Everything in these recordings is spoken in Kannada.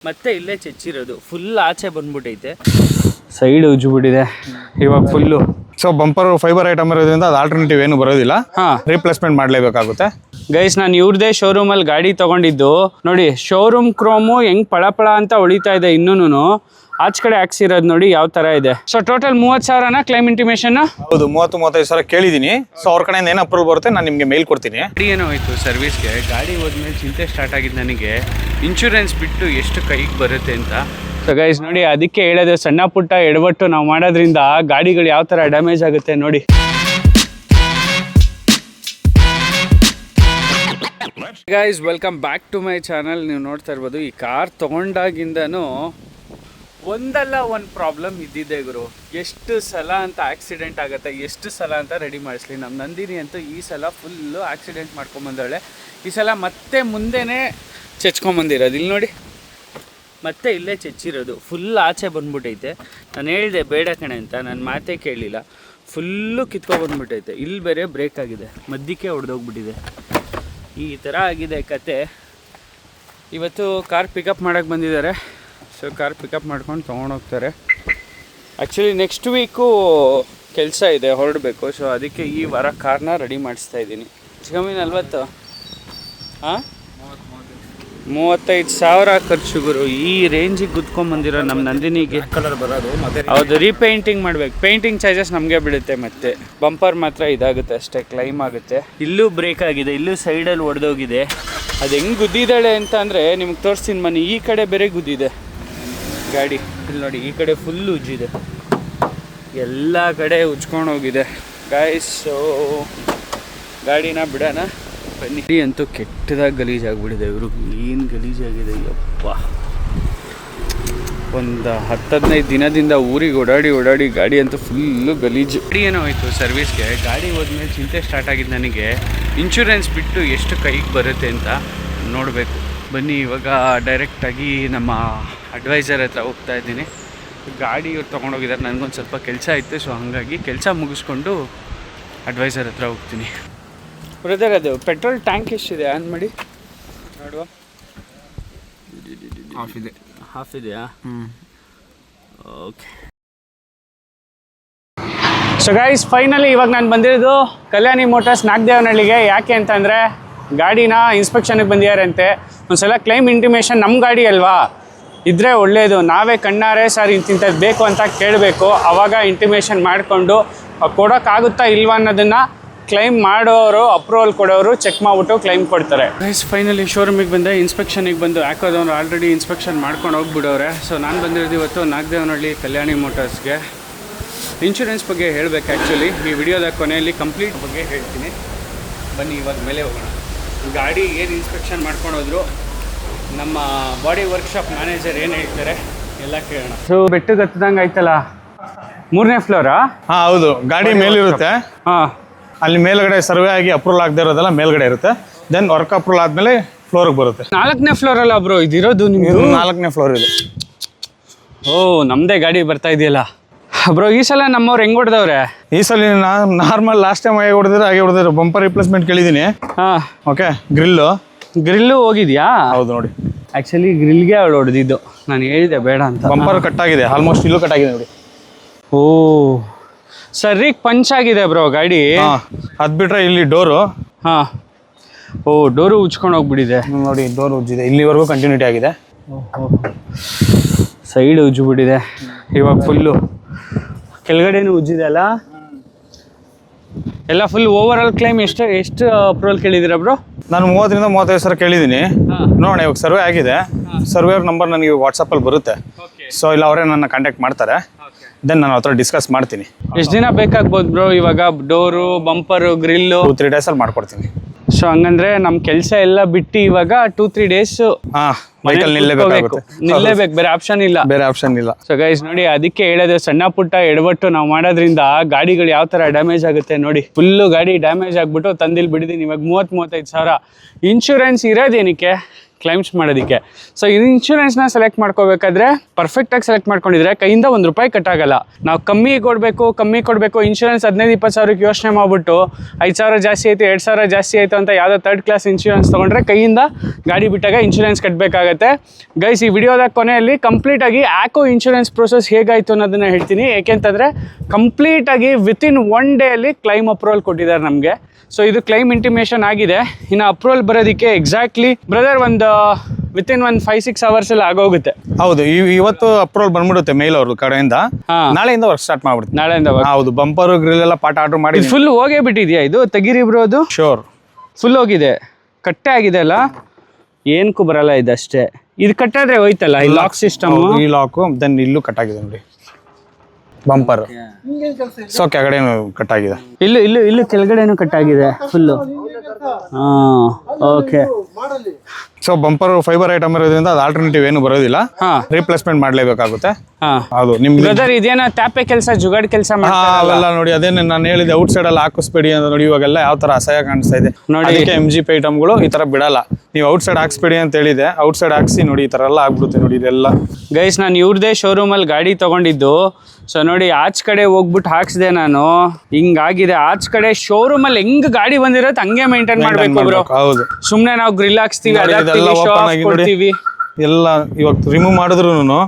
ಮತ್ತೆ ಇಲ್ಲೇ ಚೆಚ್ಚಿರೋದು ಫುಲ್ ಆಚೆ ಬಂದ್ಬಿಟ್ಟೈತೆ, ಸೈಡ್ ಉಜ್ಜಿಬಿಟ್ಟಿದೆ ಇವಾಗ full. So bumper fibre item ಇರೋದ್ರಿಂದ ಅದು ಆಲ್ಟರ್ನೇಟಿವ್ ಏನು ಬರೋದಿಲ್ಲ, ರೀಪ್ಲೇಸ್ಮೆಂಟ್ ಮಾಡಲೇಬೇಕಾಗುತ್ತೆ. ಗೈಸ್ ನಾನು ಇವ್ರದೇ ಶೋರೂಮಲ್ಲಿ ಗಾಡಿ ತಗೊಂಡಿದ್ದು ನೋಡಿ, ಶೋರೂಮ್ ಕ್ರೋಮು ಹೆಂಗ್ ಪಳಪಳ ಅಂತ ಹೊಳಿತಾ ಇದೆ, ಇನ್ನೂನು ಆಚ ಕಡೆ ಹಾಕ್ಸಿರೋದು ನೋಡಿ ಯಾವ ತರ ಇದೆ. ಸೊ ಟೋಟಲ್ 30,000ನ ಕ್ಲೈಮ್ ಇಂಟಿಮೇಷನ್? ಹೌದು, 30-35 ಕೇಳಿದ್ದೀನಿ. ಸೊ ಅವ್ರ ಕಡೆಯಿಂದ ಏನು ಅಪ್ರೂವಲ್ ಬರುತ್ತೆ ನಾನು ನಿಮಗೆ ಮೇಲ್ ಕೊಡ್ತೀನಿ. ಗಾಡಿ ಏನೋ ಆಯಿತು ಸರ್ವಿಸ್ಗೆ, ಗಾಡಿ ಹೋದ್ಮೇಲೆ ಚಿಂತೆ ಸ್ಟಾರ್ಟ್ ಆಗಿದ್ದು ನನಗೆ ಇನ್ಶೂರೆನ್ಸ್ ಬಿಟ್ಟು ಎಷ್ಟು ಕೈಗೆ ಬರುತ್ತೆ ಅಂತ. ಸೊ ಗೈಸ್ ನೋಡಿ, ಅದಕ್ಕೆ ಹೇಳೋದು ಸಣ್ಣ ಪುಟ್ಟ ಎಡವಟ್ಟು ನಾವು ಮಾಡೋದ್ರಿಂದ ಗಾಡಿಗಳು ಯಾವ ಥರ ಡ್ಯಾಮೇಜ್ ಆಗುತ್ತೆ ನೋಡಿ. Guys welcome back to my channel. ನೀವು ನೋಡ್ತಾ ಇರ್ಬೋದು, ಈ ಕಾರ್ ತೊಗೊಂಡಾಗಿಂದನೂ ಒಂದಲ್ಲ ಒಂದು ಪ್ರಾಬ್ಲಮ್ ಇದ್ದಿದೆ ಗುರು. ಎಷ್ಟು ಸಲ ಅಂತ ಆಕ್ಸಿಡೆಂಟ್ ಆಗುತ್ತೆ, ಎಷ್ಟು ಸಲ ಅಂತ ರೆಡಿ ಮಾಡಿಸ್ಲಿ. ನಮ್ಮ ನಂದಿನಿ ಅಂತೂ ಈ ಸಲ ಫುಲ್ಲು ಆಕ್ಸಿಡೆಂಟ್ ಮಾಡ್ಕೊಂಬಂದವಳೆ. ಈ ಸಲ ಮತ್ತೆ ಮುಂದೆನೇ ಚೆಚ್ಕೊಂಬಂದಿರೋದು. ಇಲ್ಲಿ ನೋಡಿ, ಮತ್ತೆ ಇಲ್ಲೇ ಚೆಚ್ಚಿರೋದು ಫುಲ್ ಆಚೆ ಬಂದ್ಬಿಟ್ಟೈತೆ. ನಾನು ಹೇಳಿದೆ ಬೇಡ ಕಣೆ ಅಂತ, ನನ್ನ ಮಾತೇ ಕೇಳಲಿಲ್ಲ, ಫುಲ್ಲು ಕಿತ್ಕೊಬಂದ್ಬಿಟ್ಟೈತೆ. ಇಲ್ಲಿ ಬೇರೆ ಬ್ರೇಕ್ ಆಗಿದೆ, ಮಧ್ಯಕ್ಕೆ ಹೊಡೆದೋಗ್ಬಿಟ್ಟಿದೆ. ಈ ಥರ ಆಗಿದೆ ಕತೆ. ಇವತ್ತು ಕಾರ್ ಪಿಕಪ್ ಮಾಡೋಕ್ಕೆ ಬಂದಿದ್ದಾರೆ. ಸೊ ಕಾರ್ ಪಿಕಪ್ ಮಾಡ್ಕೊಂಡು ತೊಗೊಂಡೋಗ್ತಾರೆ. ಆ್ಯಕ್ಚುಲಿ ನೆಕ್ಸ್ಟ್ ವೀಕು ಕೆಲಸ ಇದೆ, ಹೊರಡಬೇಕು. ಸೊ ಅದಕ್ಕೆ ಈ ವಾರ ಕಾರ್ನ ರೆಡಿ ಮಾಡಿಸ್ತಾ ಇದ್ದೀನಿ. ಕಮ್ಮಿ 40 ಹಾಂ 35,000 ಖರ್ಚು ಗುರು. ಈ ರೇಂಜಿಗೆ ಗುದ್ಕೊಂಬಂದಿರೋ ನಮ್ಮ ನಂದಿನಿಗೆ ಕಲರ್ ಬರೋದು ಮತ್ತೆ ಹೌದು, ರೀಪೇಂಟಿಂಗ್ ಮಾಡಬೇಕು. ಪೇಂಟಿಂಗ್ ಚಾರ್ಜಸ್ ನಮಗೆ ಬೀಳುತ್ತೆ. ಮತ್ತು ಬಂಪರ್ ಮಾತ್ರ ಇದಾಗುತ್ತೆ ಅಷ್ಟೇ, ಕ್ಲೈಮ್ ಆಗುತ್ತೆ. ಇಲ್ಲೂ ಬ್ರೇಕ್ ಆಗಿದೆ, ಇಲ್ಲೂ ಸೈಡಲ್ಲಿ ಒಡೆದೋಗಿದೆ. ಅದು ಹೆಂಗೆ ಗುದ್ದಿದ್ದಾಳೆ ಅಂತ ಅಂದರೆ ನಿಮ್ಗೆ ತೋರಿಸ್ತೀನಿ ಬನ್ನಿ. ಈ ಕಡೆ ಬೇರೆ ಗುದ್ದಿದೆ ಗಾಡಿ, ಇಲ್ಲಿ ನೋಡಿ, ಈ ಕಡೆ ಫುಲ್ ಉಜ್ಜಿದೆ, ಎಲ್ಲ ಕಡೆ ಉಜ್ಕೊಂಡು ಹೋಗಿದೆ ಗಾಯ್ಸ್. ಸೊ ಗಾಡಿನ ಬಿಡೋಣ ಬನ್ನಿ. ಅಂತೂ ಕೆಟ್ಟದಾಗಿ ಗಲೀಜಾಗ್ಬಿಟ್ಟಿದೆ. ಇವರು ಏನು ಗಲೀಜಾಗಿದೆ ಯಪ್ಪ. ಒಂದು 10-15 ದಿನದಿಂದ ಊರಿಗೆ ಓಡಾಡಿ ಗಾಡಿ ಅಂತೂ ಫುಲ್ಲು ಗಲೀಜು. ಗಾಡಿ ಏನೋ ಆಯಿತು ಸರ್ವಿಸ್ಗೆ, ಗಾಡಿ ಹೋದ್ಮೇಲೆ ಚಿಂತೆ ಸ್ಟಾರ್ಟ್ ಆಗಿದ್ದು ನನಗೆ ಇನ್ಶೂರೆನ್ಸ್ ಬಿಟ್ಟು ಎಷ್ಟು ಕೈಗೆ ಬರುತ್ತೆ ಅಂತ ನೋಡಬೇಕು. ಬನ್ನಿ ಇವಾಗ ಡೈರೆಕ್ಟಾಗಿ ನಮ್ಮ ಅಡ್ವೈಸರ್ ಹತ್ರ ಹೋಗ್ತಾ ಇದ್ದೀನಿ. ಗಾಡಿ ಇವ್ರು ತೊಗೊಂಡೋಗಿದ್ದಾರೆ, ನನಗೊಂದು ಸ್ವಲ್ಪ ಕೆಲಸ ಇತ್ತು. ಸೊ ಹಾಗಾಗಿ ಕೆಲಸ ಮುಗಿಸ್ಕೊಂಡು ಅಡ್ವೈಸರ್ ಹತ್ರ ಹೋಗ್ತೀನಿ. ಬ್ರದರ್, ಅದು ಪೆಟ್ರೋಲ್ ಟ್ಯಾಂಕ್ ಎಷ್ಟಿದೆ ಆನ್ ಮಾಡಿ ನೋಡುವ. ಹಾಫ್ ಇದೆಯಾ? ಓಕೆ. ಸೊ ಗೈಸ್ ಫೈನಲಿ ಇವಾಗ ನಾನು ಬಂದಿರೋದು ಕಲ್ಯಾಣಿ ಮೋಟರ್ಸ್ ನಾಗದೇವನಹಳ್ಳಿಗೆ. ಯಾಕೆ ಅಂತಂದರೆ ಗಾಡಿನ ಇನ್ಸ್ಪೆಕ್ಷನ್ಗೆ ಬಂದಿದ್ದಾರಂತೆ. ಒಂದ್ಸಲ ಕ್ಲೈಮ್ ಇಂಟಿಮೇಷನ್ ನಮ್ಮ ಗಾಡಿ ಅಲ್ವಾ ಇದ್ದರೆ ಒಳ್ಳೆಯದು. ನಾವೇ ಕಣ್ಣಾರೆ ಸರ್ ಇಂತಿಂಥದ್ದು ಬೇಕು ಅಂತ ಕೇಳಬೇಕು. ಆವಾಗ ಇಂಟಿಮೇಷನ್ ಮಾಡಿಕೊಂಡು ಕೊಡೋಕ್ಕಾಗುತ್ತಾ ಇಲ್ವಾ ಅನ್ನೋದನ್ನು ಕ್ಲೈಮ್ ಮಾಡೋರು, ಅಪ್ರೂವಲ್ ಕೊಡೋರು ಚೆಕ್ ಮಾಡಿಬಿಟ್ಟು ಕ್ಲೈಮ್ ಕೊಡ್ತಾರೆ. ಗೈಸ್ ಫೈನಲಿ ಶೋರೂಮಿಗೆ ಬಂದೆ. ಇನ್ಸ್ಪೆಕ್ಷನಿಗೆ ಬಂದು ಹಾಕೋದವ್ರು ಆಲ್ರೆಡಿ ಇನ್ಸ್ಪೆಕ್ಷನ್ ಮಾಡ್ಕೊಂಡು ಹೋಗ್ಬಿಡೋರೆ. ಸೊ ನಾನು ಬಂದಿರೋದು ಇವತ್ತು ನಾಗದೇವನಹಳ್ಳಿ ಕಲ್ಯಾಣಿ ಮೋಟರ್ಸ್ಗೆ. ಇನ್ಶೂರೆನ್ಸ್ ಬಗ್ಗೆ ಹೇಳಬೇಕು. ಆ್ಯಕ್ಚುಲಿ ಈ ವಿಡಿಯೋದ ಕೊನೆಯಲ್ಲಿ ಕಂಪ್ಲೀಟ್ ಬಗ್ಗೆ ಹೇಳ್ತೀನಿ. ಬನ್ನಿ ಇವಾಗ ಮೇಲೆ ಹೋಗೋಣ. ಗಾಡಿ ಏನು ಇನ್ಸ್ಪೆಕ್ಷನ್ ಮಾಡ್ಕೊಂಡೋದ್ರು, ನಮ್ಮ ಬಾಡಿ ವರ್ಕ್ಶಾಪ್ ಮ್ಯಾನೇಜರ್ ಏನು ಹೇಳ್ತಾರೆ ಎಲ್ಲ ಕೇಳೋಣ. ಸೊ ಬೆಟ್ಟಕ್ಕೆ ಹತ್ತದಂಗೆ ಆಯ್ತಲ್ಲ, 3ನೇ ಫ್ಲೋರಾ? ಹಾಂ ಹೌದು, ಗಾಡಿ ಮೇಲಿರುತ್ತೆ. ಹಾಂ, ಅಲ್ಲಿ ಮೇಲ್ಗಡೆ ಸರ್ವೆ ಆಗಿ ಅಪ್ರೂವಲ್ ಆಗದೆ ಇರೋದೆಲ್ಲ ಮೇಲ್ಗಡೆ ಇರುತ್ತೆ. ದೆನ್ ವರ್ಕ್ ಅಪ್ರೂವಲ್ ಆದಮೇಲೆ ಫ್ಲೋರಿಗೆ ಬರುತ್ತೆ. 4ನೇ ಫ್ಲೋರಲ್ಲ ಬ್ರೋ ಇದಿರೋದು ನಿಮ್ಮದು? 4ನೇ ಫ್ಲೋರ್ ಇದೆ. ಓ, ನಮ್ಮದೇ ಗಾಡಿ ಬರ್ತಾ ಇದೆಯಲ್ಲ ಬ್ರೋ. ಈ ಸಲ ನಮ್ಮವ್ರು ಹೆಂಗೆ ಹೊಡೆದವ್ರೆ? ಈ ಸಲ ನಾರ್ಮಲ್ ಲಾಸ್ಟ್ ಟೈಮ್ ಹಾಗೆ ಹೊಡೆದಿರೋ ಬಂಪರ್ ರಿಪ್ಲೇಸ್ಮೆಂಟ್ ಕೇಳಿದ್ದೀನಿ. ಹಾಂ, ಓಕೆ. ಗ್ರಿಲ್ಲು ಹೋಗಿದ್ಯಾ? ಹೌದು ನೋಡಿ, ಆ್ಯಕ್ಚುಲಿ ಗ್ರಿಲ್ಗೆ ಅವಳು ಹೊಡೆದಿದ್ದು. ನಾನು ಹೇಳಿದೆ ಬೇಡ ಅಂತ. ಬಂಪರ್ ಕಟ್ ಆಗಿದೆ, ಆಲ್ಮೋಸ್ಟ್ ಇಲ್ಲೂ ಕಟ್ ಆಗಿದೆ ನೋಡಿ. ಓ, ಸರಿಗೆ ಪಂಚ್ ಆಗಿದೆ ಬ್ರೋ ಗಾಡಿ. ಅದು ಬಿಟ್ರೆ ಇಲ್ಲಿ ಡೋರು. ಹಾಂ, ಓ ಡೋರು ಉಜ್ಕೊಂಡು ಹೋಗ್ಬಿಟ್ಟಿದೆ ನೋಡಿ, ಡೋರ್ ಉಜ್ಜಿದೆ, ಇಲ್ಲಿವರೆಗೂ ಕಂಟಿನ್ಯೂಟಿ ಆಗಿದೆ. ಸೈಡ್ ಉಜ್ಜಿಬಿಟ್ಟಿದೆ ಇವಾಗ ಫುಲ್ಲು. ಕೆಳಗಡೆನೂ ಉಜ್ಜಿದೆ ಅಲ್ಲ ಎಲ್ಲ ಫುಲ್. ಓವರ್ ಆಲ್ ಕ್ಲೈಮ್ ಎಷ್ಟು ಅಪ್ರೂವಲ್ ಕೇಳಿದ್ದೀರಾ ಬ್ರೋ? ನಾನು 30-35 ಕೇಳಿದ್ದೀನಿ. ನೋಡೋಣ, ಇವಾಗ ಸರ್ವೆ ಆಗಿದೆ. ಸರ್ವೇರ್ ನಂಬರ್ ನನಗೆ ವಾಟ್ಸಪ್ಪಲ್ಲಿ ಬರುತ್ತೆ. ಸೊ ಇಲ್ಲ ಅವರೇ ನನ್ನ ಕಾಂಟ್ಯಾಕ್ಟ್ ಮಾಡ್ತಾರೆ. ದೆನ್ ನಾನು ಹತ್ರ ಡಿಸ್ಕಸ್ ಮಾಡ್ತೀನಿ. ಎಷ್ಟು ದಿನ ಬೇಕಾಗ್ಬೋದು ಬ್ರೋ ಇವಾಗ ಡೋರು, ಬಂಪರು, ಗ್ರಿಲ್ಲು? 2-3 ಡೇಸಲ್ಲಿ ಮಾಡ್ಕೊಡ್ತೀನಿ. ಸೊ ಹಂಗಂದ್ರೆ ನಮ್ಮ ಕೆಲಸ ಎಲ್ಲ ಬಿಟ್ಟು ಇವಾಗ 2-3 ಡೇಸ್ ವೆಹಿಕಲ್ ನಿಲ್ಲೇಬೇಕು, ಬೇರೆ ಆಪ್ಷನ್ ಇಲ್ಲ. ಸೊ ಗೈಸ್ ನೋಡಿ, ಅದಕ್ಕೆ ಹೇಳೋದು ಸಣ್ಣ ಪುಟ್ಟ ಎಡವಟ್ಟು ನಾವು ಮಾಡೋದ್ರಿಂದ ಗಾಡಿಗಳು ಯಾವ ಥರ ಡ್ಯಾಮೇಜ್ ಆಗುತ್ತೆ ನೋಡಿ. ಫುಲ್ಲು ಗಾಡಿ ಡ್ಯಾಮೇಜ್ ಆಗಿಬಿಟ್ಟು ತಂದಿಲ್ಲಿ ಬಿಡಿದೀನಿ. ಇವಾಗ 30-35 ಸಾವಿರ ಇನ್ಶೂರೆನ್ಸ್ ಇರೋದೇನಕ್ಕೆ, ಕ್ಲೈಮ್ಸ್ ಮಾಡೋದಕ್ಕೆ. ಸೊ ಇನ್ಶೂರೆನ್ಸ್ನ ಸೆಲೆಕ್ಟ್ ಮಾಡ್ಕೋಬೇಕಾದ್ರೆ ಪರ್ಫೆಕ್ಟಾಗಿ ಸೆಲೆಕ್ಟ್ ಮಾಡ್ಕೊಂಡಿದ್ರೆ ಕೈಯಿಂದ ₹1 ಕಟ್ಟಾಗಲ್ಲ. ನಾವು ಕಮ್ಮಿ ಕೊಡಬೇಕು ಇನ್ಶೂರೆನ್ಸ್ 15-20 ಸಾವಿರಕ್ಕೆ ಯೋಚನೆ ಮಾಡಿಬಿಟ್ಟು 5,000 ಜಾಸ್ತಿ ಆಯಿತು 2,000 ಜಾಸ್ತಿ ಆಯಿತು ಅಂತ ಯಾವುದೋ ಥರ್ಡ್ ಕ್ಲಾಸ್ ಇನ್ಶೂರೆನ್ಸ್ ತೊಗೊಂಡ್ರೆ ಕೈಯಿಂದ ಗಾಡಿ ಬಿಟ್ಟಾಗ ಇನ್ಶೂರೆನ್ಸ್ ಕಟ್ಟಬೇಕಾಗತ್ತೆ. ಗೈಸ್, ಈ ವಿಡಿಯೋದ ಕೊನೆಯಲ್ಲಿ ಕಂಪ್ಲೀಟಾಗಿ ಆ್ಯಕೋ ಇನ್ಶೂರೆನ್ಸ್ ಪ್ರೋಸೆಸ್ ಹೇಗಾಯಿತು ಅನ್ನೋದನ್ನು ಹೇಳ್ತೀನಿ. ಏಕೆಂತಂದರೆ ಕಂಪ್ಲೀಟಾಗಿ ವಿತಿನ್ 1 ಡೇಯಲ್ಲಿ ಕ್ಲೈಮ್ ಅಪ್ರೂವಲ್ ಕೊಟ್ಟಿದ್ದಾರೆ ನಮಗೆ. ಸೊ ಇದು ಕ್ಲೈಮ್ ಇಂಟಿಮೇಷನ್ ಆಗಿದೆ. ಇನ್ನು ಅಪ್ರೂವಲ್ ಬರೋದಕ್ಕೆ ಎಕ್ಸಾಕ್ಟ್ಲಿ ಬ್ರದರ್ ವಿತಿನ್ 5-6 ಅವರ್ಸ್ ಎಲ್ಲ ಆಗೋಗುತ್ತೆ. ಹೌದು, ಇವತ್ತು ಅಪ್ರೂವಲ್ ಬಂದ್ಬಿಡುತ್ತೆ ಮೇಲ್ ಅವ್ರ ಕಡೆಯಿಂದ. ನಾಳೆಯಿಂದ ವರ್ಕ್ ಸ್ಟಾರ್ಟ್ ಮಾಡ್ಬಿಡುತ್ತೆ. ನಾಳೆಯಿಂದ ಹೌದು, ಬಂಪರ್ ಗ್ರಿಲ್ ಎಲ್ಲ ಪಾರ್ಟ್ ಆರ್ಡರ್ ಮಾಡಿ ಫುಲ್ ಹೋಗೇ ಬಿಟ್ಟಿದ್ಯಾ? ಇದು ತೆಗೀರಿ ಬ್ರೋ, ಅದು ಶೋರ್ ಫುಲ್ ಹೋಗಿದೆ, ಕಟ್ಟೆ ಆಗಿದೆ ಅಲ್ಲ, ಏನಕ್ಕೂ ಬರಲ್ಲ ಇದಷ್ಟೇ. ಇದು ಕಟ್ಟಾದ್ರೆ ಹೋಯ್ತಲ್ಲ ಈ ಲಾಕ್ ಸಿಸ್ಟಮ್. ಈ ಲಾಕು ದೆನ್ ಇಲ್ಲೂ ಕಟ್ ಆಗಿದೆ ನೋಡಿ ಬಂಪರ್. ಸೊ ಕೆಳಗಡೆ ಕಟ್ ಆಗಿದೆ, ಇಲ್ಲೂ ಕೆಳಗಡೆನೂ ಕಟ್ ಆಗಿದೆ full. Okay. So bumper fibre item ಇರೋದ್ರಿಂದ ಅದು ಆಲ್ಟರ್ನೇಟಿವ್ ಏನು ಬರೋದಿಲ್ಲ, ರೀಪ್ಲೇಸ್ಮೆಂಟ್ ಮಾಡ್ಲೇಬೇಕಾಗುತ್ತೆ. ಹೌದು, ನಿಮ್ಗೆ ಬ್ರದರ್ ಇದೇನೋ ಟ್ಯಾಪೆ ಕೆಲಸ, ಜುಗಾಡ್ ಕೆಲಸ ಅವೆಲ್ಲ ನೋಡಿ. ಅದೇನೆ ನಾನು ಹೇಳಿದೆ, ಔಟ್ ಸೈಡ್ ಅಲ್ಲಿ ಹಾಕಿಸ್ಬೇಡಿ ಅಂತ ನೋಡಿ. ಇವಾಗೆಲ್ಲ ಯಾವ ತರ ಅಸಹ್ಯ ಕಾಣಿಸ್ತಾ ಇದೆ ನೋಡಿ. MGP ಐಟಮ್ಗಳು ಈ ತರ ಬಿಡಲ್ಲ. ನೀವು ಔಟ್ ಸೈಡ್ ಹಾಕ್ಸ್ಬೇಡಿ ಅಂತ ಹೇಳಿದೆ, ಔಟ್ ಸೈಡ್ ಹಾಕ್ಸಿ ನೋಡಿ, ಈ ತರ ಎಲ್ಲ ಆಗ್ಬಿಡುತ್ತೆ ನೋಡಿ ಇದೆಲ್ಲ. ಗೈಸ್, ನಾನು ಇವ್ರದೇ ಶೋರೂಮಲ್ಲಿ ಗಾಡಿ ತಗೊಂಡಿದ್ದು. ಸೊ ನೋಡಿ, ಆಚ್ ಕಡೆ ಹೋಗ್ಬಿಟ್ಟು ಹಾಕ್ಸಿದೆ ನಾನು, ಹಿಂಗಾಗಿದೆ. ಆಚ್ ಕಡೆ ಶೋರೂಮಲ್ಲಿ ಹೆಂಗ್ ಗಾಡಿ ಬಂದಿರತ್ತೆ ಹಂಗೆ ಮೇಂಟೈನ್ ಮಾಡ್ಬೇಕು ಬ್ರೋ. ಹೌದು, ಸುಮ್ನೆ ನಾವು ಗ್ರಿಲ್ ಹಾಕ್ಸ್ತೀವಿ, ಕೊಡ್ತೀವಿ ಎಲ್ಲ ಇವಾಗ ರಿಮೂವ್ ಮಾಡಿದ್ರು.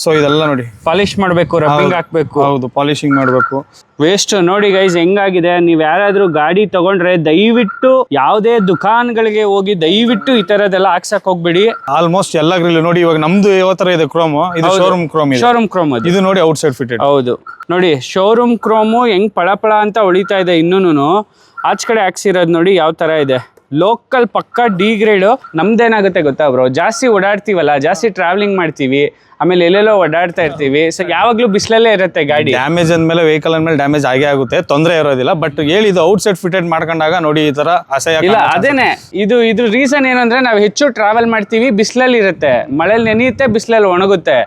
ಸೊ ಇದೆಲ್ಲ ನೋಡಿ ಪಾಲಿಶ್ ಮಾಡಬೇಕು, ರಬ್ಬಿಂಗ್ ಹಾಕ್ಬೇಕು. ಹೌದು, ಪಾಲಿಶಿಂಗ್ ಮಾಡಬೇಕು. ವೇಸ್ಟ್ ನೋಡಿ ಗೈಸ್ ಹೆಂಗಾಗಿದೆ. ನೀವು ಯಾರಾದ್ರೂ ಗಾಡಿ ತಗೊಂಡ್ರೆ ದಯವಿಟ್ಟು ಯಾವುದೇ ದುಕಾನ್ಗಳಿಗೆ ಹೋಗಿ ದಯವಿಟ್ಟು ಈ ತರದೆಲ್ಲ ಹಾಕ್ಸಕ್ ಹೋಗ್ಬೇಡಿ. ಆಲ್ಮೋಸ್ಟ್ ಎಲ್ಲ ಗ್ರಿಲ್ ನೋಡಿ. ಇವಾಗ ನಮ್ದು ಯಾವ ತರ ಇದೆ ಕ್ರೋಮ್, ಇದು ಶೋರೂಮ್ ಕ್ರೋಮ್ ಇದು ನೋಡಿ ಔಟ್ ಸೈಡ್ ಫಿಟೆಡ್. ಹೌದು ನೋಡಿ, ಶೋರೂಮ್ ಕ್ರೋಮು ಹೆಂಗ್ ಪಳಪಳ ಅಂತ ಹೊಳಿತಾ ಇದೆ. ಇನ್ನೂನು ಆಚ್ ಕಡೆ ಹಾಕ್ಸಿರೋದು ನೋಡಿ ಯಾವ ತರ ಇದೆ. ಲೋಕಲ್ ಪಕ್ಕ ಡಿ ಗ್ರೇಡು. ನಮ್ದೇನಾಗುತ್ತೆ ಗೊತ್ತಾ ಬ್ರೋ, ಜಾಸ್ತಿ ಓಡಾಡ್ತೀವಲ್ಲ, ಜಾಸ್ತಿ ಟ್ರಾವೆಲಿಂಗ್ ಮಾಡ್ತೀವಿ, ಆಮೇಲೆ ಎಲ್ಲೆಲ್ಲೋ ಓಡಾಡ್ತಾ ಇರ್ತೀವಿ. ಸೊ ಯಾವಾಗ್ಲೂ ಬಿಸಿಲಲ್ಲೇ ಇರುತ್ತೆ ಗಾಡಿ. ಡ್ಯಾಮೇಜ್ ಅಂದ್ಮೇಲೆ ವೆಹಿಕಲ್ ಅಂದ್ಮೇಲೆ ಡ್ಯಾಮೇಜ್ ಆಗೇ ಆಗುತ್ತೆ, ತೊಂದರೆ ಇರೋದಿಲ್ಲ. ಬಟ್ ಹೇಳಿದ್ದು ಔಟ್ ಸೈಡ್ ಫಿಟೆಡ್ ಮಾಡ್ಕೊಂಡಾಗ ನೋಡಿ ಈ ತರ ಅಸಹ್ಯ ಇಲ್ಲ. ಅದೇನೆ ಇದ್ರ ರೀಸನ್ ಏನಂದ್ರೆ ನಾವು ಹೆಚ್ಚು ಟ್ರಾವೆಲ್ ಮಾಡ್ತೀವಿ, ಬಿಸಿಲಲ್ಲಿ ಇರುತ್ತೆ, ಮಳೆಯಲ್ಲಿ ನೆನೆಯುತ್ತೆ, ಬಿಸಿಲಲ್ಲಿ ಒಣಗುತ್ತೆ.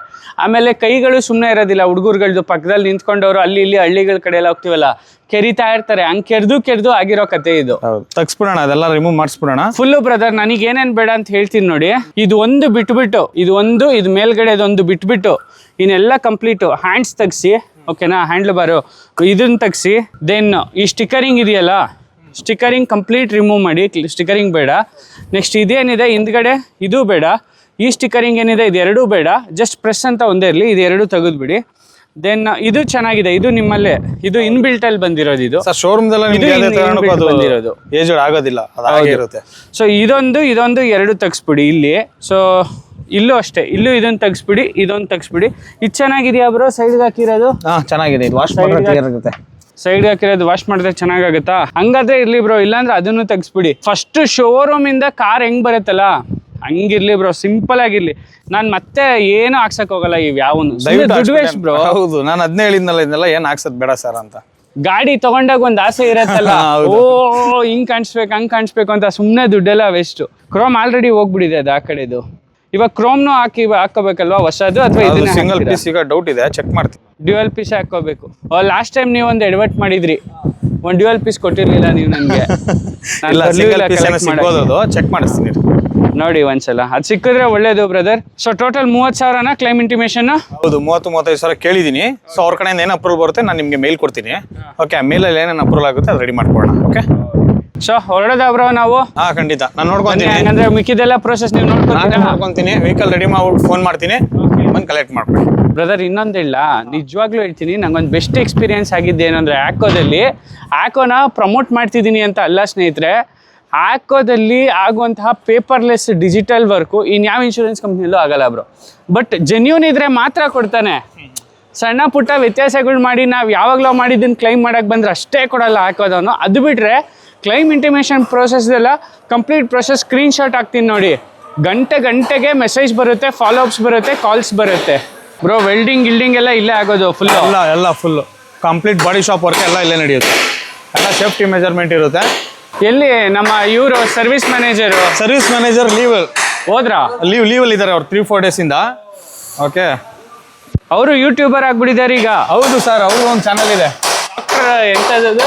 ಆಮೇಲೆ ಕೈಗಳು ಸುಮ್ಮನೆ ಇರೋದಿಲ್ಲ. ಹುಡುಗರುಗಳದ್ದು ಪಕ್ಕದಲ್ಲಿ ನಿಂತ್ಕೊಂಡವ್ರು ಅಲ್ಲಿ ಇಲ್ಲಿ ಹಳ್ಳಿಗಳ ಕಡೆ ಎಲ್ಲ ಹೋಗ್ತೀವಲ್ಲ, ಕೆರಿತಾ ಇರ್ತಾರೆ. ಹಂಗೆ ಕೆರ್ದು ಆಗಿರೋ ಕತೆ ಇದು. ತಗ್ಸ್ಬಿಡೋಣ, ಅದೆಲ್ಲ ರಿಮೂವ್ ಮಾಡಿಸ್ಬಿಡೋಣ ಫುಲ್ಲು ಬ್ರದರ್. ನನಗೆ ಏನೇನ್ ಬೇಡ ಅಂತ ಹೇಳ್ತೀನಿ ನೋಡಿ. ಇದು ಒಂದು ಬಿಟ್ಬಿಟ್ಟು, ಇದು ಮೇಲ್ಗಡೆ ಇದೊಂದು ಬಿಟ್ಬಿಟ್ಟು ಇನ್ನೆಲ್ಲ ಕಂಪ್ಲೀಟು ಹ್ಯಾಂಡ್ಸ್ ತೆಗ್ಸಿ, ಓಕೆನಾ, ಹ್ಯಾಂಡ್ಲ್ ಬಾರು ಇದನ್ನ ತೆಗ್ಸಿ. ದೆನ್ ಈ ಸ್ಟಿಕರಿಂಗ್ ಇದೆಯಲ್ಲ, ಸ್ಟಿಕರಿಂಗ್ ಕಂಪ್ಲೀಟ್ ರಿಮೂವ್ ಮಾಡಿ. ಸ್ಟಿಕರಿಂಗ್ ಬೇಡ. ನೆಕ್ಸ್ಟ್ ಇದೇನಿದೆ ಹಿಂದ್ಗಡೆ ಇದು ಬೇಡ. ಈ ಸ್ಟಿಕರಿಂಗ್ ಏನಿದೆ ಇದೆರಡೂ ಬೇಡ. ಜಸ್ಟ್ ಪ್ರೆಸ್ ಅಂತ ಒಂದೇ ಇರಲಿ, ಇದೆರಡು ತೆಗೆದ್ಬಿಡಿ. ದೆನ್ ಇದು ಚೆನ್ನಾಗಿದೆ, ಇದು ನಿಮ್ಮಲ್ಲೇ ಇದು ಇನ್ಬಿಲ್ಟ್ ಅಲ್ಲಿ ಬಂದಿರೋದು. ಇದು ಶೋರೂಮ್ ಬಂದಿರೋದು, ಏಜ್ ಆಗೋದಿಲ್ಲ, ಅದಾಗಿರುತ್ತೆ. ಸೊ ಇದೊಂದು ಎರಡು ತೆಗ್ಸ್ಬಿಡಿ ಇಲ್ಲಿ. ಸೊ ಇಲ್ಲೂ ಅಷ್ಟೇ, ಇಲ್ಲೂ ಇದೊಂದು ತೆಗ್ಸ್ಬಿಡಿ, ಇದೊಂದು ತೆಗ್ಸ್ಬಿಡಿ. ಇದು ಚೆನ್ನಾಗಿದೆಯಾ ಬ್ರೋ? ಸೈಡ್ಗೆ ಹಾಕಿರೋದು ಚೆನ್ನಾಗಿದೆ. ಇದು ವಾಶ್ ಮಾಡಿರುತ್ತೆ, ಸೈಡ್ಗೆ ಹಾಕಿರೋದು ವಾಶ್ ಮಾಡಿದ್ರೆ ಚೆನ್ನಾಗಾಗುತ್ತಾ? ಹಂಗಾದ್ರೆ ಇರ್ಲಿ ಬ್ರೋ, ಇಲ್ಲಾಂದ್ರೆ ಅದನ್ನು ತೆಗ್ಸ್ಬಿಡಿ. ಫಸ್ಟ್ ಶೋರೂಮ್ ಇಂದ ಕಾರ್ ಹೆಂಗ್ ಬರುತ್ತಲ್ಲ ಹಂಗಿರ್ಲಿ ಬ್ರೋ, ಸಿಂಪಲ್ ಆಗಿರ್ಲಿ. ನಾನ್ ಮತ್ತೆ ಏನು ಹಾಕ್ಸಕ್ ಹೋಗಲ್ಲ ಇವ್ ಯಾವನು ಬ್ರೋ. ಹೌದು, ನಾನು ಅದನ್ನೇ ಹೇಳಿದ್ನಲ್ಲ, ಇದನ್ನೆಲ್ಲ ಏನ್ ಹಾಕ್ಸದ್ ಬೇಡ ಸರ್ ಅಂತ. ಗಾಡಿ ತಗೊಂಡಾಗ ಒಂದ್ ಆಸೆ ಇರತ್ತಲ್ಲ, ಓ ಹಿಂಗ್ ಕಾಣಿಸ್ಬೇಕು ಹಂಗ್ ಕಾಣಿಸ್ಬೇಕು ಅಂತ, ಸುಮ್ನೆ ದುಡ್ಡೆಲ್ಲ ವೇಸ್ಟ್. ಕ್ರೋಮ್ ಆಲ್ರೆಡಿ ಹೋಗ್ಬಿಡಿದೆ ಅದು ಆ ಕಡೆದು. ಇವಾಗ ಕ್ರೋಮ್ನು ಹಾಕೋಬೇಕಲ್ವಾ ಹೊಸದು, ಅಥವಾ ಇದನ್ನ ಸಿಂಗಲ್ ಪೀಸ್? ಈಗ ಡೌಟ್ ಇದೆ, ಚೆಕ್ ಮಾಡ್ತೀನಿ. ಡ್ಯುಯಲ್ ಪೀಸ್ ಹಾಕೋಬೇಕು. ಲಾಸ್ಟ್ ಟೈಮ್ ನೀವು ಒಂದು ಎಡವಟ್ ಮಾಡಿದ್ರಿ, ಒಂದು ಡ್ಯುಯಲ್ ಪೀಸ್ ಕೊಟ್ಟಿರ್ಲಿಲ್ಲ ನೀವು ನನಗೆ. ಚೆಕ್ ಮಾಡಿಸ್ತೀನಿ ನೋಡಿ ಒಂದ್ಸಲ, ಅದು ಸಿಕ್ಕಿದ್ರೆ ಒಳ್ಳೇದು brother. So total 30,000 claim intimation? ಹೌದು, 30-35 ಸಾವಿರ ಕೇಳಿದೀನಿ. ಸೊ ಅವ್ರ ಕಡೆಯಿಂದ ಏನು ಅಪ್ರೂವಲ್ ಬರುತ್ತೆ ನಾನು ನಿಮಗೆ ಮೇಲ್ ಕೊಡ್ತೀನಿ. ಓಕೆ, ಮೇಲಲ್ಲಿ ಏನೇನು ಅಪ್ರೂವಲ್ ಆಗುತ್ತೆ ಅದು ರೆಡಿ ಮಾಡ್ಕೊಳ್ಳೋಣ. ಓಕೆ, ಸೊ ಹೊರಡೋದ ಬ್ರೋ ನಾವು? ಖಂಡಿತ ನಾನು ನೋಡ್ಕೊಂತೀನಿ. ಹಂಗಂದ್ರೆ ಮಿಕ್ಕಿದೆಲ್ಲ ಪ್ರೋಸೆಸ್ ನೀವು ನೋಡ್ಕೊಂತೀನಿ. ವೆಹಿಕಲ್ ರೆಡಿ ಮಾಡ್ಬಿಟ್ಟು ಫೋನ್ ಮಾಡ್ತೀನಿ, ಬಂದು ಕಲೆಕ್ಟ್ ಮಾಡ್ಕೊಳ್ಳಿ. ಬ್ರದರ್ ಇನ್ನೊಂದು ಇಲ್ಲ, ನಿಜವಾಗ್ಲೂ ಹೇಳ್ತೀನಿ, ನಂಗೊಂದು ಬೆಸ್ಟ್ ಎಕ್ಸ್ಪೀರಿಯನ್ಸ್ ಆಗಿದ್ದೆ ಏನಂದ್ರೆ, ಆ್ಯಕೋನ ಪ್ರಮೋಟ್ ಮಾಡ್ತಿದ್ದೀನಿ ಅಂತ ಅಲ್ಲ ಸ್ನೇಹಿತರೆ. ಆ್ಯಕೋದಲ್ಲಿ ಆಗುವಂತಹ ಪೇಪರ್ಲೆಸ್ ಡಿಜಿಟಲ್ ವರ್ಕು ಇನ್ಯಾವ ಇನ್ಶೂರೆನ್ಸ್ ಕಂಪ್ನಿಯಲ್ಲೂ ಆಗಲ್ಲ ಬ್ರೋ. ಬಟ್ ಜೆನ್ಯೂನ್ ಇದ್ರೆ ಮಾತ್ರ ಕೊಡ್ತಾನೆ. ಸಣ್ಣ ಪುಟ್ಟ ವ್ಯತ್ಯಾಸಗಳು ಮಾಡಿ ನಾವು ಯಾವಾಗಲೂ ಮಾಡಿದ್ದನ್ನು ಕ್ಲೈಮ್ ಮಾಡೋಕ್ಕೆ ಬಂದರೆ ಅಷ್ಟೇ ಕೊಡಲ್ಲ ಆ್ಯಕೋದವನು. ಅದು ಬಿಟ್ಟರೆ ಕ್ಲೈಮ್ ಇಂಟಿಮೇಷನ್ ಪ್ರೋಸೆಸ್ದೆಲ್ಲ ಕಂಪ್ಲೀಟ್ ಪ್ರೋಸೆಸ್ ಸ್ಕ್ರೀನ್ಶಾಟ್ ಹಾಕ್ತೀನಿ ನೋಡಿ. ಗಂಟೆಗೆ ಮೆಸೇಜ್ ಬರುತ್ತೆ, ಫಾಲೋ ಅಪ್ಸ್ ಬರುತ್ತೆ, ಕಾಲ್ಸ್ ಬರುತ್ತೆ ಬ್ರೋ. ವೆಲ್ಡಿಂಗ್ ಎಲ್ಲ ಇಲ್ಲೇ ಆಗೋದು ಫುಲ್. ಎಲ್ಲ full complete body shop work ಎಲ್ಲ ಇಲ್ಲೇ ನಡೆಯುತ್ತೆ. ಎಲ್ಲ ಸೇಫ್ಟಿ ಮೆಜರ್ಮೆಂಟ್ ಇರುತ್ತೆ. ಎಲ್ಲಿ ನಮ್ಮ ಇವರು ಸರ್ವಿಸ್ ಮ್ಯಾನೇಜರ್ ಹೋದ್ರಾ? ಲೀವಲ್ಲಿ ಇದ್ದಾರೆ ಅವ್ರು 3-4 ಡೇಸಿಂದ. ಓಕೆ, ಅವರು ಯೂಟ್ಯೂಬರ್ ಆಗ್ಬಿಟ್ಟಿದ್ದಾರೆ ಈಗ. ಹೌದು ಸರ್, ಅವ್ರದ್ದು ಒಂದು ಚಾನಲ್ ಇದೆ. ಎಂಥದ್ದು?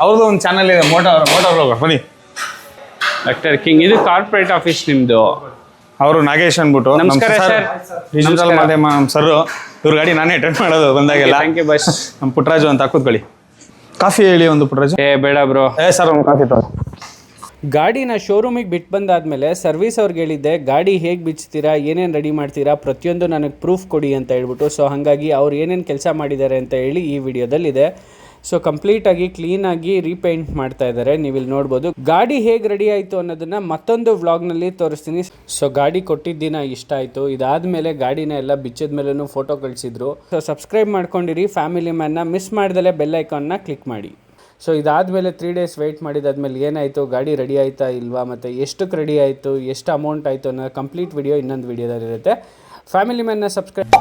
ಅವ್ರದ್ದು ಒಂದು ಚಾನಲ್ ಇದೆ, ಮೋಟಾರ್ ಬ್ಲಾಗರ್. ಬನ್ನಿ, ಡಾಕ್ಟರ್ ಕಿಂಗ್. ಇದು ಕಾರ್ಪೊರೇಟ್ ಆಫೀಸ್ ನಿಮ್ಮದು. ಅವರು ನಾಗೇಶ್ ಅಂದ್ಬಿಟ್ಟು ನಮಸ್ಕಾರ ಡಿಜಿಟಲ್ ಮಾಧ್ಯಮ ಸರ್. ಇವ್ರ ಗಾಡಿ ನಾನೇ ಅಟೆಂಡ್ ಮಾಡೋದು ಬಂದಾಗೆಲ್ಲ. Thank you boss. ನಮ್ಮ ಪುಟ್ಟರಾಜು ಅಂತ ಕೂತ್ಕೊಳ್ಳಿ. ಕಾಫಿ ಹೇಳಿ ಒಂದು ಪುಟ್ಟರಾಜು. ಬೇಡ ಬ್ರೋ. ಸರ್ ಒಂದು ಕಾಫಿ ತಗೋ. ಗಾಡಿನ ಶೋರೂಮಿಗೆ ಬಿಟ್ಟು ಬಂದಾದಮೇಲೆ ಸರ್ವಿಸ್ ಅವ್ರಿಗೆ ಹೇಳಿದ್ದೆ ಗಾಡಿ ಹೇಗೆ ಬಿಚ್ತೀರಾ, ಏನೇನು ರೆಡಿ ಮಾಡ್ತೀರಾ, ಪ್ರತಿಯೊಂದು ನನಗೆ ಪ್ರೂಫ್ ಕೊಡಿ ಅಂತ ಹೇಳ್ಬಿಟ್ಟು. ಸೊ ಹಾಗಾಗಿ ಅವ್ರು ಏನೇನು ಕೆಲಸ ಮಾಡಿದ್ದಾರೆ ಅಂತ ಹೇಳಿ ಈ ವಿಡಿಯೋದಲ್ಲಿದೆ. ಸೊ ಕಂಪ್ಲೀಟಾಗಿ ಕ್ಲೀನಾಗಿ ರೀಪೇಂಟ್ ಮಾಡ್ತಾ ಇದ್ದಾರೆ, ನೀವು ಇಲ್ಲಿ ನೋಡ್ಬೋದು. ಗಾಡಿ ಹೇಗೆ ರೆಡಿ ಆಯಿತು ಅನ್ನೋದನ್ನು ಮತ್ತೊಂದು ವ್ಲಾಗ್ನಲ್ಲಿ ತೋರಿಸ್ತೀನಿ. ಸೊ ಗಾಡಿ ಕೊಟ್ಟಿದ್ದ ದಿನ ಇಷ್ಟ ಆಯಿತು. ಇದಾದಮೇಲೆ ಗಾಡಿನ ಎಲ್ಲ ಬಿಚ್ಚಿದ ಮೇಲೂ ಫೋಟೋ ಕಳಿಸಿದ್ರು. ಸೊ ಸಬ್ಸ್ಕ್ರೈಬ್ ಮಾಡ್ಕೊಂಡಿರಿ ಫ್ಯಾಮಿಲಿ ಮ್ಯಾನ್ನ, ಮಿಸ್ ಮಾಡ್ದಲೇ ಬೆಲ್ ಐಕಾನ್ನ ಕ್ಲಿಕ್ ಮಾಡಿ. ಸೊ ಇದಾದಮೇಲೆ 3 days ವೆಯ್ಟ್ ಮಾಡಿದಾದ್ಮೇಲೆ ಏನಾಯಿತು, ಗಾಡಿ ರೆಡಿ ಆಯಿತಾ ಇಲ್ವಾ, ಮತ್ತು ಎಷ್ಟಕ್ಕೆ ರೆಡಿ ಆಯಿತು, ಎಷ್ಟು ಅಮೌಂಟ್ ಆಯಿತು ಅನ್ನೋ ಕಂಪ್ಲೀಟ್ ವಿಡಿಯೋ ಇನ್ನೊಂದು ವಿಡಿಯೋದಲ್ಲಿರುತ್ತೆ. Family ಮ್ಯಾನ್ನ subscribe